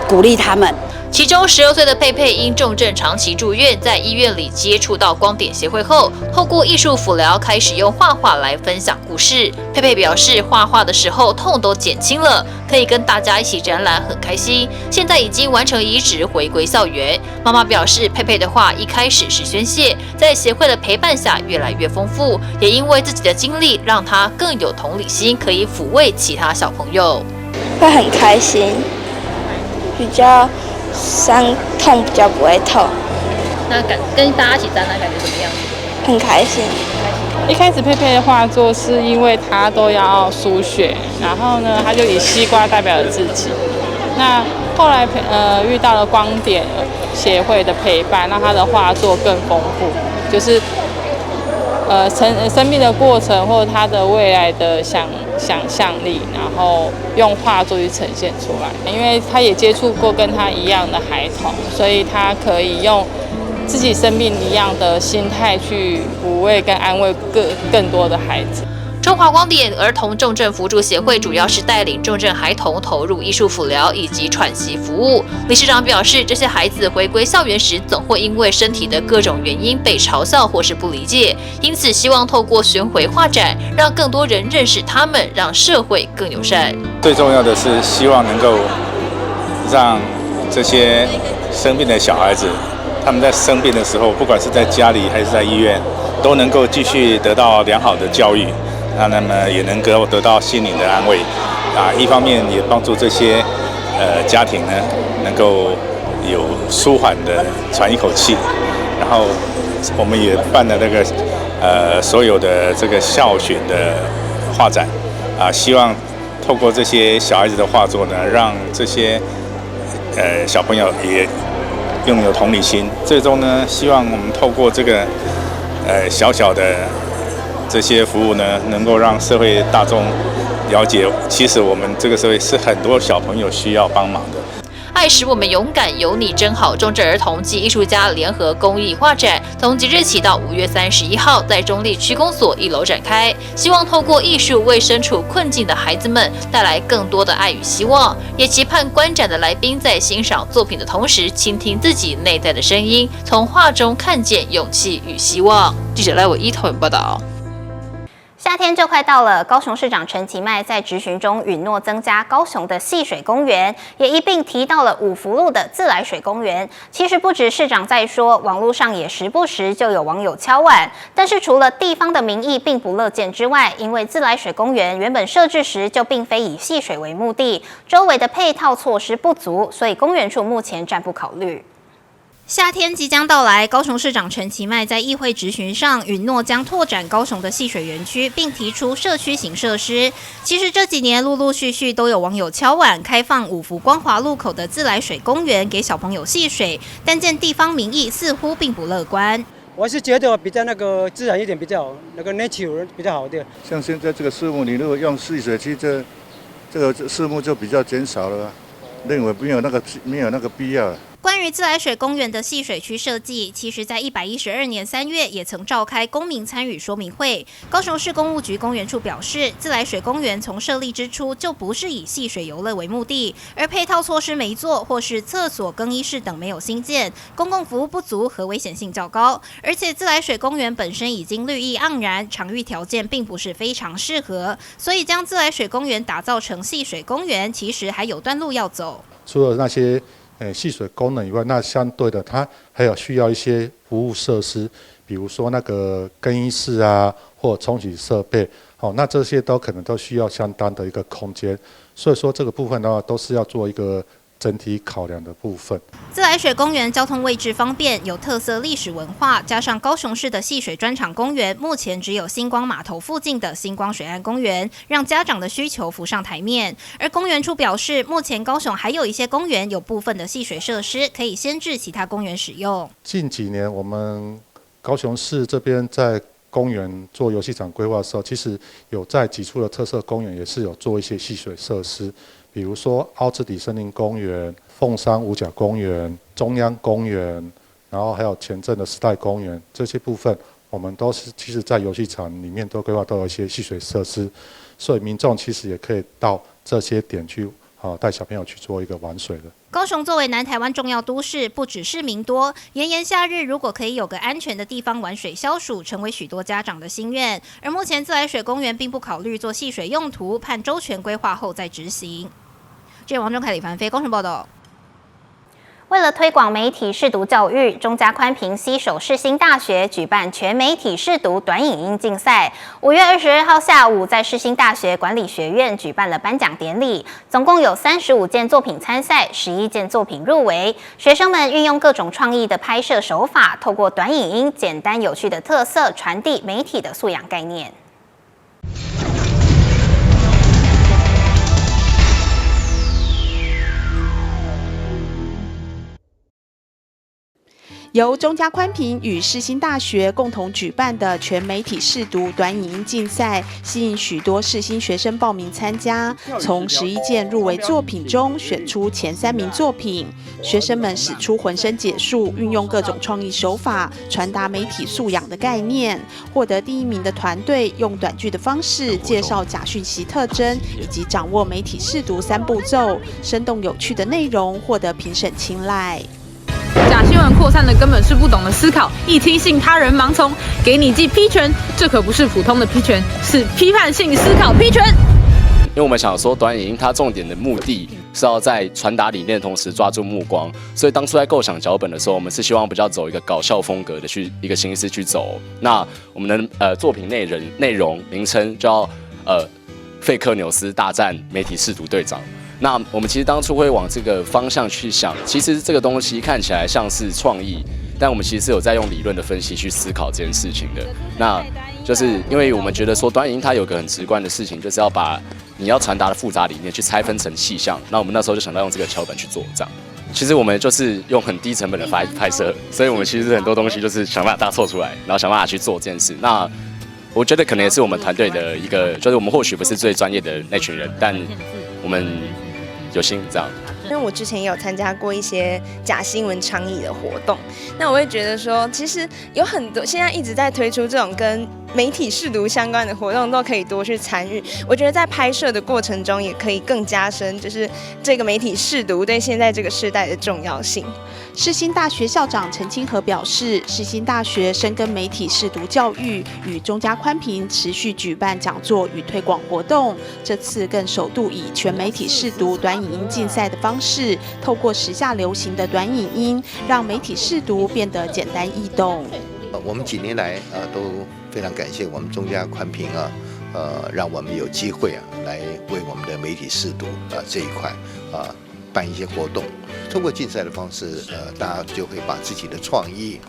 鼓励他们。其中12岁的佩佩因重症长期住院，在医院里接触到光点协会后，透过艺术辅疗开始用画画来分享故事。佩佩表示，画画的时候痛都减轻了，可以跟大家一起展览，很开心。现在已经完成移植，回归校园。妈妈表示，佩佩的画一开始是宣泄，在协会的陪伴下越来越丰富，也因为自己的经历，让她更有同理心，可以抚慰其他小朋友。会很开心，比较伤痛比较不会痛。那跟大家一起展览感觉怎么样？很开心。一开始佩佩的画作是因为他都要输血，然后呢，他就以西瓜代表了自己。那后来遇到了光点协会的陪伴，让他的画作更丰富，就是生命的过程或者他的未来的想象力，然后用画作去呈现出来。因为他也接触过跟他一样的孩童，所以他可以用自己生命一样的心态去抚慰跟安慰更多的孩子。中华光点儿童重症扶助协会主要是带领重症孩童投入艺术辅疗以及喘息服务。理事长表示，这些孩子回归校园时，总会因为身体的各种原因被嘲笑或是不理解，因此希望透过巡回画展，让更多人认识他们，让社会更友善。最重要的是，希望能够让这些生病的小孩子，他们在生病的时候，不管是在家里还是在医院，都能够继续得到良好的教育。那么也能够得到心灵的安慰，一方面也帮助这些家庭呢能够有舒缓的喘一口气。然后我们也办了那个所有的这个校选的画展啊，希望透过这些小孩子的画作呢，让这些小朋友也拥有同理心。最终呢，希望我们透过这个小小的这些服务呢，能够让社会大众了解，其实我们这个社会是很多小朋友需要帮忙的。爱使我们勇敢，有你真好。中正儿童及艺术家联合公益画展，从即日起到5月31号，在中立区公所1楼展开。希望透过艺术为身处困境的孩子们带来更多的爱与希望，也期盼观展的来宾在欣赏作品的同时，倾听自己内在的声音，从画中看见勇气与希望。记者赖伟一头报道。夏天就快到了，高雄市长陈其迈在质询中允诺增加高雄的戏水公园，也一并提到了五福路的自来水公园。其实不止市长在说，网络上也时不时就有网友敲碗。但是除了地方的民意并不乐见之外，因为自来水公园原本设置时就并非以戏水为目的，周围的配套措施不足，所以公园处目前暂不考虑。夏天即将到来，高雄市长陈其迈在议会质询上允诺将拓展高雄的戏水园区，并提出社区型设施。其实这几年陆陆续续都有网友敲碗开放五福光华路口的自来水公园给小朋友戏水，但见地方民意似乎并不乐观。我是觉得比较那个自然一点比较好，那个 nature 比较好一点。像现在这个树木，你如果用戏水区，这个树木就比较减少了，认为没有那个必要。关于自来水公园的戏水区设计，其实在112年3月也曾召开公民参与说明会。高雄市公务局公园处表示，自来水公园从设立之初就不是以戏水游乐为目的，而配套措施没做，或是厕所、更衣室等没有新建，公共服务不足和危险性较高。而且自来水公园本身已经绿意盎然，场域条件并不是非常适合，所以将自来水公园打造成戏水公园，其实还有段路要走。除了那些戏水功能以外，那相对的，它还有需要一些服务设施，比如说那个更衣室啊，或冲洗设备，那这些都可能都需要相当的一个空间，所以说这个部分的话，都是要做一个整体考量的部分。自来水公园交通位置方便，有特色历史文化，加上高雄市的戏水专场公园，目前只有星光码头附近的星光水岸公园，让家长的需求浮上台面。而公园处表示，目前高雄还有一些公园有部分的戏水设施可以先至其他公园使用。近几年我们高雄市这边在公园做游戏场规划的时候，其实有在几处的特色公园也是有做一些戏水设施。比如说凹子底森林公园、凤山五甲公园、中央公园，然后还有前镇的时代公园，这些部分我们都是其实在游戏场里面都规划到有一些戏水设施，所以民众其实也可以到这些点去带小朋友去做一个玩水的。高雄作为南台湾重要都市，不只市民多，炎炎夏日如果可以有个安全的地方玩水消暑，成为许多家长的心愿。而目前自来水公园并不考虑做戏水用途，盼周全规划后再执行。记者王仲凯、李凡飞，高雄报道。为了推广媒体识读教育，中嘉宽屏携手世新大学举办全媒体识读短影音竞赛。5月22号下午，在世新大学管理学院举办了颁奖典礼，总共有35件作品参赛，11件作品入围。学生们运用各种创意的拍摄手法，透过短影音简单有趣的特色，传递媒体的素养概念。由中嘉宽屏与世新大学共同举办的全媒体识读短影音竞赛，吸引许多世新学生报名参加。从11件入围作品中选出前3名作品，学生们使出浑身解数，运用各种创意手法，传达媒体素养的概念。获得第1名的团队，用短剧的方式介绍假讯息特征，以及掌握媒体识读3步骤，生动有趣的内容获得评审青睐。假新闻扩散的根本是不懂得思考，一听信他人盲从，给你记批权，这可不是普通的批权，是批判性思考批权。因为我们想说短影音它重点的目的是要在传达理念的同时抓住目光，所以当初在构想脚本的时候，我们是希望比较走一个搞笑风格的一个形式去走。那我们的作品内容名称叫费克纽斯大战媒体识读队长。那我们其实当初会往这个方向去想，其实这个东西看起来像是创意，但我们其实是有在用理论的分析去思考这件事情的。那就是因为我们觉得说短影音它有个很直观的事情，就是要把你要传达的复杂理念去拆分成细项。那我们那时候就想到用这个桥本去做这样。其实我们就是用很低成本的拍摄，所以我们其实很多东西就是想办法大凑出来，然后想办法去做这件事。那我觉得可能也是我们团队的一个，就是我们或许不是最专业的那群人，但我们有心这样。因为我之前也有参加过一些假新闻倡议的活动，那我会觉得说，其实有很多现在一直在推出这种跟媒体识读相关的活动，都可以多去参与。我觉得在拍摄的过程中，也可以更加深，就是这个媒体识读对现在这个世代的重要性。世新大学校长陈清和表示，世新大学深耕媒体识读教育，与中嘉宽频持续举办讲座与推广活动。这次更首度以全媒体识读短影音竞赛的方式，透过时下流行的短影音，让媒体识读变得简单易懂。我们几年来都非常感谢我们中嘉宽频让我们有机会来为我们的媒体识读这一块办一些活动。通过竞赛的方式，大家就会把自己的创意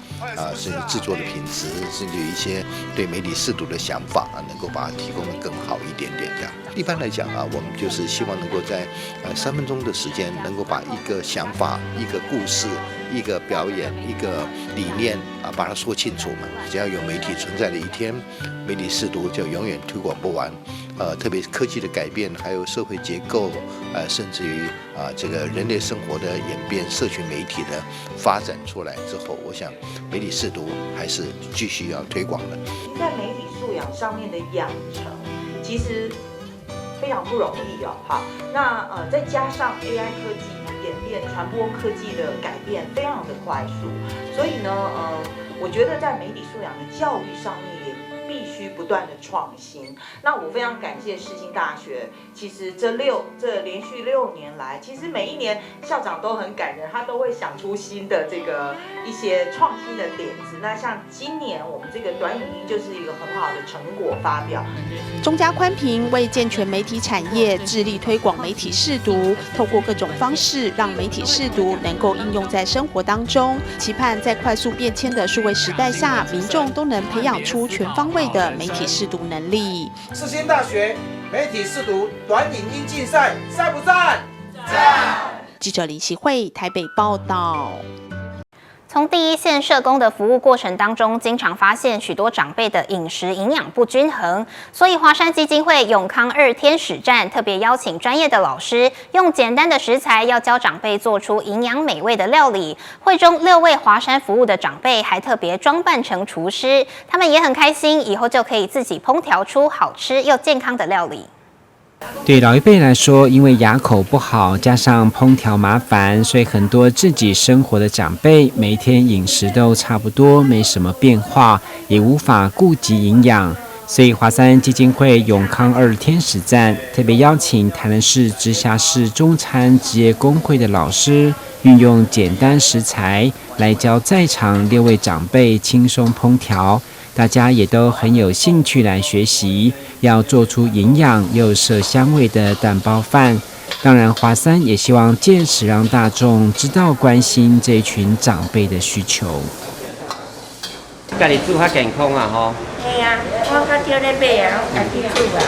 甚至制作的品质，甚至一些对媒体识读的想法能够把它提供得更好一点点这样。一般来讲我们就是希望能够在3分钟的时间，能够把一个想法、一个故事、一个表演、一个理念把它说清楚嘛。只要有媒体存在的一天，媒体识读就永远推广不完。特别是科技的改变，还有社会结构，甚至于这个人类生活的演变，社群媒体的发展出来之后，我想媒体识读还是继续要推广的。在媒体素养上面的养成，其实非常不容易哦。好，那再加上 AI 科技演变，传播科技的改变非常的快速，所以呢，我觉得在媒体素养的教育上面也必须不断的创新。那我非常感谢世新大学，其实这连续6年来，其实每一年校长都很感人，他都会想出新的这个一些创新的点子。那像今年我们这个短影音就是一个很好的成果发表。中嘉宽频为健全媒体产业致力推广媒体识读，透过各种方式让媒体识读能够应用在生活当中，期盼在快速变迁的数位时代下，民众都能培养出全方位的媒体识读能力。世新大学媒体识读短影音竞赛，赞不赞？赞！记者林希慧台北报道。从第一线社工的服务过程当中，经常发现许多长辈的饮食营养不均衡，所以华山基金会永康2天使站特别邀请专业的老师，用简单的食材要教长辈做出营养美味的料理。会中6位华山服务的长辈还特别装扮成厨师，他们也很开心，以后就可以自己烹调出好吃又健康的料理。对老一辈来说，因为牙口不好，加上烹调麻烦，所以很多自己生活的长辈，每天饮食都差不多，没什么变化，也无法顾及营养。所以华山基金会永康2天使站特别邀请台南市直辖市中餐职业工会的老师，运用简单食材来教在场6位长辈轻松烹调。大家也都很有兴趣来学习，要做出营养又色香味的蛋包饭。当然，华山也希望借此让大众知道关心这一群长辈的需求。家己煮较健康啊，吼。嘿啊，我较少咧买啊，我家己煮啊。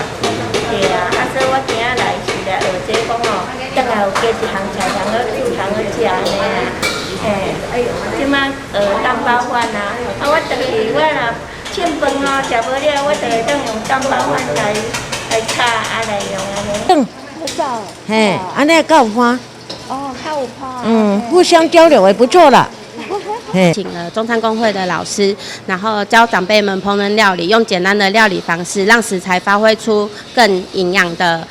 对啊，所以我今仔来是来学这讲哦，等下有加一项菜通好煮，通好食安尼啊。嘿，即摆蛋包饭啊，我等于我若凊饭哦，食无了，我就会当用蛋包饭来炒，来用安尼。嘿，安尼较有欢。哦，较有欢。互相交流也不错啦。请了中餐工会的老师，然后教长辈们烹饪料理，用简单的料理方式，让食材发挥出更营养的，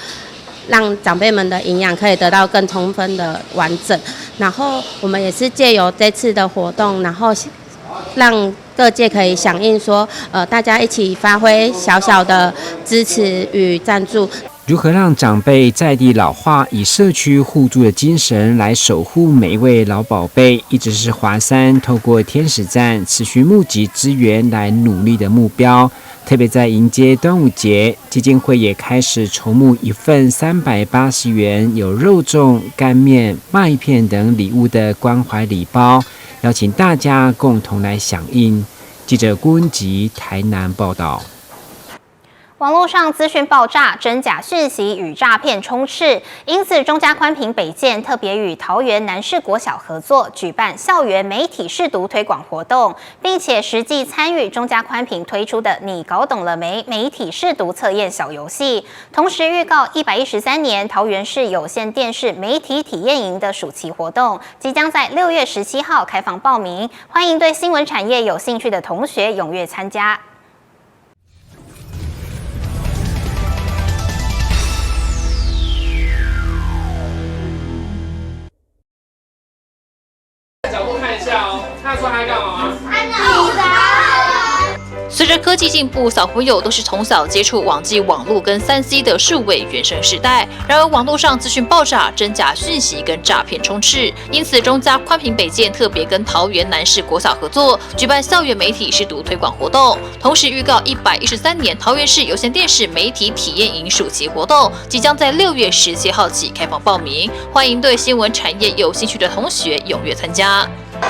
让长辈们的营养可以得到更充分的完整。然后我们也是借由这次的活动，然后让各界可以响应说，大家一起发挥小小的支持与赞助。如何让长辈在地老化，以社区互助的精神来守护每一位老宝贝，一直是华山透过天使站持续募集资源来努力的目标。特别在迎接端午节，基金会也开始筹募一份380元有肉粽、干面、麦片等礼物的关怀礼包，邀请大家共同来响应。记者郭文吉台南报道。网络上资讯爆炸，真假讯息与诈骗充斥，因此中嘉宽屏北建特别与桃园南市国小合作，举办校园媒体识读推广活动，并且实际参与中嘉宽屏推出的"你搞懂了没"媒体识读测验小游戏，同时预告113年桃园市有线电视媒体体验营的暑期活动，即将在6月17号开放报名，欢迎对新闻产业有兴趣的同学踊跃参加。角度看一下哦，看得出来干嘛吗？随着科技进步，小朋友都是从小接触网际网络跟3C 的数位原生时代。然而，网络上资讯爆炸，真假讯息跟诈骗充斥。因此，中嘉宽屏北建特别跟桃园南市国小合作，举办校园媒体识读推广活动，同时预告113年桃园市有线电视媒体体验营暑期活动，即将在6月17号起开放报名，欢迎对新闻产业有兴趣的同学踊跃参加。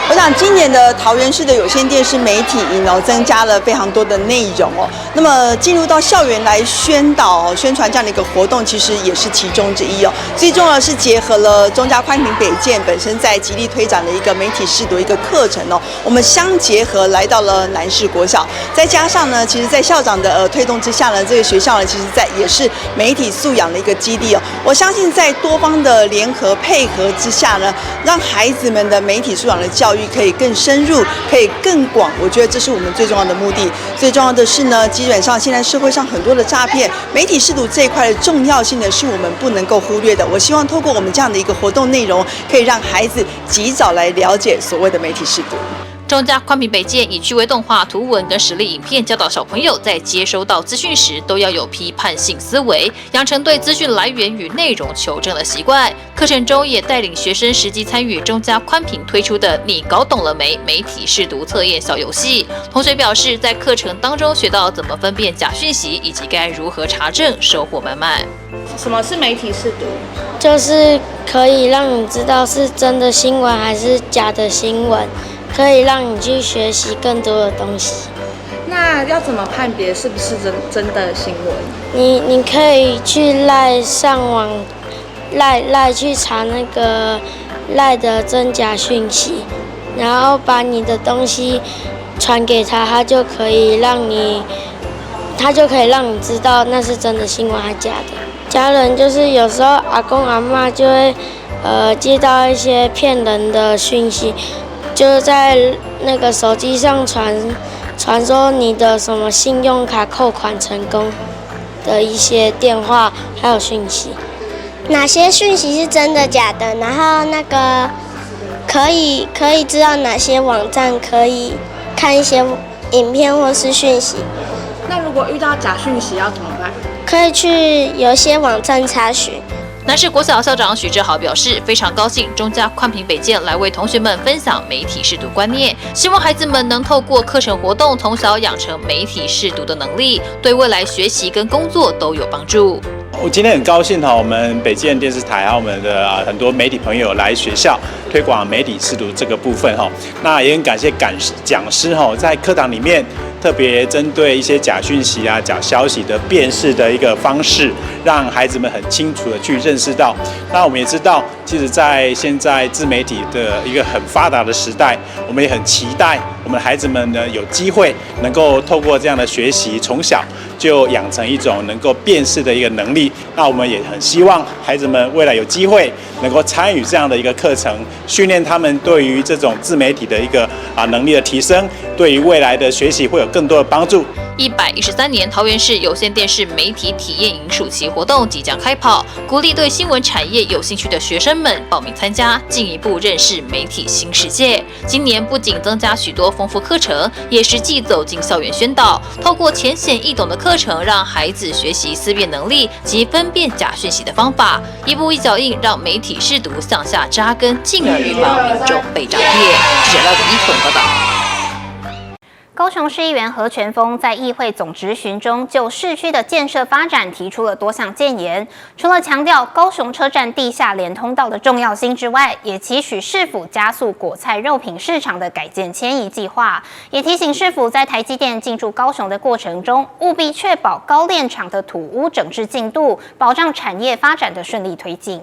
我想今年的桃园市的有线电视媒体营增加了非常多的内容那么进入到校园来宣导宣传这样的一个活动，其实也是其中之一最重要的是结合了中嘉宽屏北建本身在极力推展的一个媒体识读一个课程我们相结合来到了南市国小，再加上呢，其实在校长的推动之下呢，这个学校呢，其实也是媒体素养的一个基地我相信在多方的联合配合之下呢，让孩子们的媒体素养的教育可以更深入，可以更广，我觉得这是我们最重要的目的。最重要的是呢，基本上现在社会上很多的诈骗，媒体识读这一块的重要性呢，是我们不能够忽略的。我希望透过我们这样的一个活动内容，可以让孩子及早来了解所谓的媒体识读。中嘉宽屏北建以趣味动画、图文跟实例影片教导小朋友在接收到资讯时都要有批判性思维，养成对资讯来源与内容求证的习惯。课程中也带领学生实际参与中嘉宽屏推出的"你搞懂了没"媒体识读测验小游戏。同学表示，在课程当中学到怎么分辨假讯息，以及该如何查证，收获满满。什么是媒体识读？就是可以让你知道是真的新闻还是假的新闻。可以让你去学习更多的东西。那要怎么判别是不是真的新闻？你可以去上网赖去查那个赖的真假讯息，然后把你的东西传给他，他就可以让你知道那是真的新闻还是假的。家人就是有时候阿公阿嬷就会接到一些骗人的讯息。就是在那个手机上传说你的什么信用卡扣款成功的一些电话还有讯息。哪些讯息是真的假的？然后那个可以知道哪些网站可以看一些影片或是讯息。那如果遇到假讯息要怎么办？可以去有些网站查询。南市国小校长许志豪表示，非常高兴中嘉宽屏北建来为同学们分享媒体识读观念，希望孩子们能透过课程活动，从小养成媒体识读的能力，对未来学习跟工作都有帮助。我今天很高兴我们北建电视台还有我们的很多媒体朋友来学校推广媒体识读这个部分那也很感谢讲师在课堂里面特别针对一些假讯息假消息的辨识的一个方式，让孩子们很清楚的去认识到。那我们也知道，其实在现在自媒体的一个很发达的时代，我们也很期待我们的孩子们呢有机会能够透过这样的学习，从小就养成一种能够辨识的一个能力。那我们也很希望孩子们未来有机会能够参与这样的一个课程，训练他们对于这种自媒体的一个能力的提升，对于未来的学习会有更多的帮助。113年桃园市有线电视媒体体验营暑期活动即将开跑，鼓励对新闻产业有兴趣的学生们报名参加，进一步认识媒体新世界。今年不仅增加许多丰富课程，也实际走进校园宣导，透过浅显易懂的课程，让孩子学习思辨能力及分辨假讯息的方法，一步一脚印，让媒体识读向下扎根，进而预防民众被诈骗。记者廖子一统报道。高雄市议员何权峰在议会总质询中，就市区的建设发展提出了多项建言。除了强调高雄车站地下连通道的重要性之外，也期许市府加速果菜肉品市场的改建迁移计划，也提醒市府在台积电进驻高雄的过程中，务必确保高炼厂的土污整治进度，保障产业发展的顺利推进。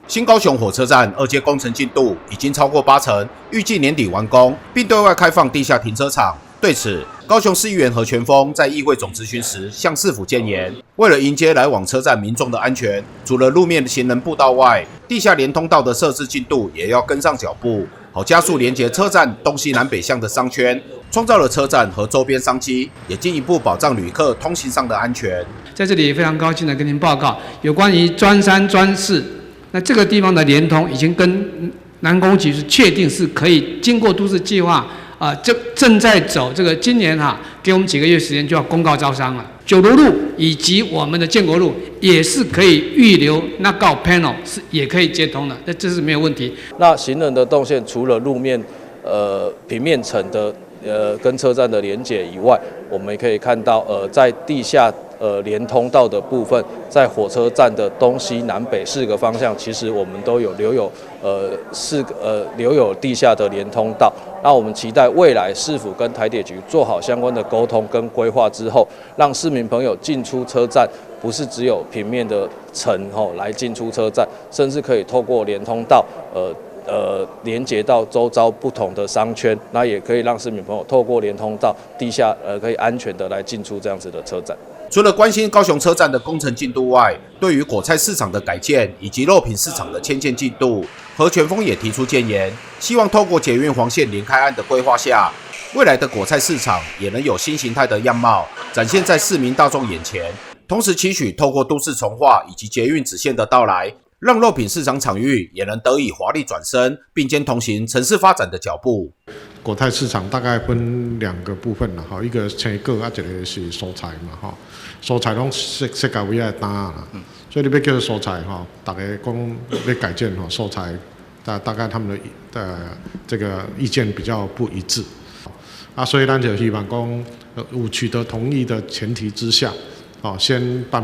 新高雄火车站2阶工程进度已经超过80%，预计年底完工，并对外开放地下停车场。对此，高雄市议员何权峰在议会总质询时向市府建言，为了迎接来往车站民众的安全，除了路面的行人步道外，地下连通道的设置进度也要跟上脚步，好加速连接车站东西南北向的商圈，创造了车站和周边商机，也进一步保障旅客通行上的安全。在这里也非常高兴的跟您报告，有关于专3、专4，那这个地方的连通已经跟南工局是确定是可以经过都市计划。正在走这个，今年给我们几个月时间就要公告招商了。九如路以及我们的建国路也是可以预留那告 panel 是也可以接通的，这是没有问题。那行人的动线除了路面平面层的跟车站的连结以外，我们也可以看到在地下连通道的部分，在火车站的东西南北4个方向，其实我们都有留有地下的连通道。那我们期待未来市府跟台铁局做好相关的沟通跟规划之后，让市民朋友进出车站不是只有平面的层来进出车站，甚至可以透过连通道连接到周遭不同的商圈，那也可以让市民朋友透过连通道地下可以安全的来进出这样子的车站。除了关心高雄车站的工程进度外，对于果菜市场的改建以及肉品市场的迁建进度，何权峰也提出建言，希望透过捷运黄线连开案的规划下，未来的果菜市场也能有新形态的样貌展现在市民大众眼前。同时期许透过都市重划以及捷运支线的到来，让肉品市场场域也能得以华丽转身，并肩同行城市发展的脚步。果菜市场大概分2个部分啦，一个青果，一个是蔬菜嘛，蔬菜拢世界位在单啦，所以你要叫蔬菜大家讲要改建蔬菜，大概他们的这个意见比较不一致，所以咱就希望讲有取得同意的前提之下。先办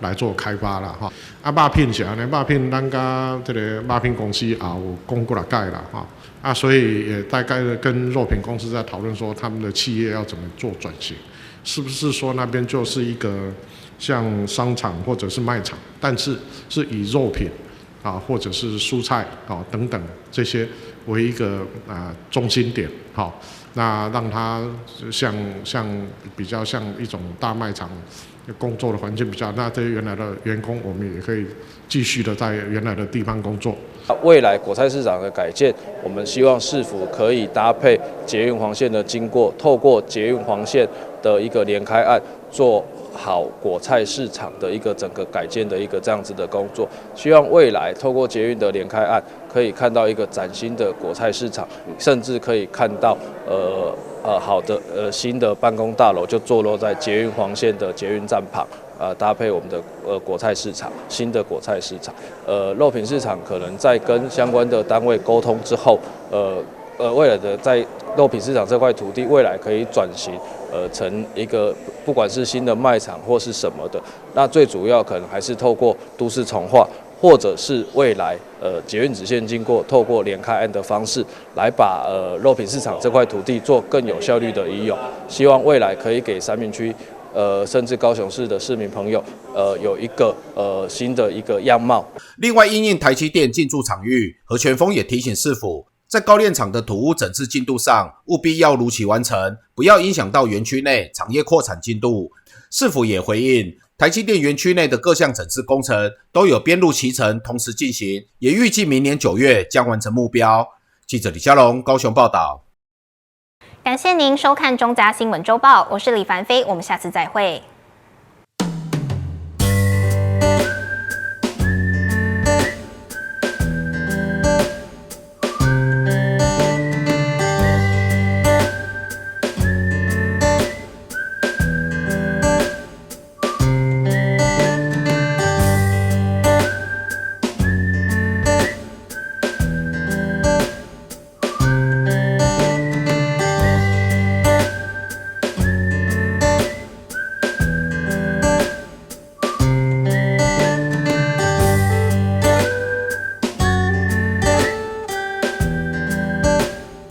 来做开发啦肉品是安尼，肉品咱甲这个肉品公司也有讲过来改啦所以也大概跟肉品公司在讨论说他们的企业要怎么做转型，是不是说那边就是一个像商场或者是卖场，但是是以肉品或者是蔬菜等等这些为一个中心点那让它像比较像一种大卖场。工作的环境比较，那对原来的员工，我们也可以继续的在原来的地方工作。未来果菜市场的改建，我们希望市府可以搭配捷运黄线的经过，透过捷运黄线的一个连开案，做好果菜市场的一个整个改建的一个这样子的工作。希望未来透过捷运的连开案，可以看到一个崭新的果菜市场，甚至可以看到好的新的办公大楼就坐落在捷运黄线的捷运站旁，搭配我们的果菜市场，新的果菜市场，肉品市场可能在跟相关的单位沟通之后，未来的在肉品市场这块土地，未来可以转型成一个不管是新的卖场或是什么的，那最主要可能还是透过都市重划。或者是未来捷运支线经过，透过连开案的方式来把肉品市场这块土地做更有效率的利用，希望未来可以给三民区甚至高雄市的市民朋友有一个新的一个样貌。另外，因应台积电进驻场域，何权峰也提醒市府，在高炼厂的土污整治进度上，务必要如期完成，不要影响到园区内产业扩产进度。市府也回应，台积电园区内的各项整治工程都有编入期程，同时进行，也预计明年9月将完成目标。记者李佳龙高雄报道。感谢您收看中嘉新闻周报，我是李凡飞，我们下次再会。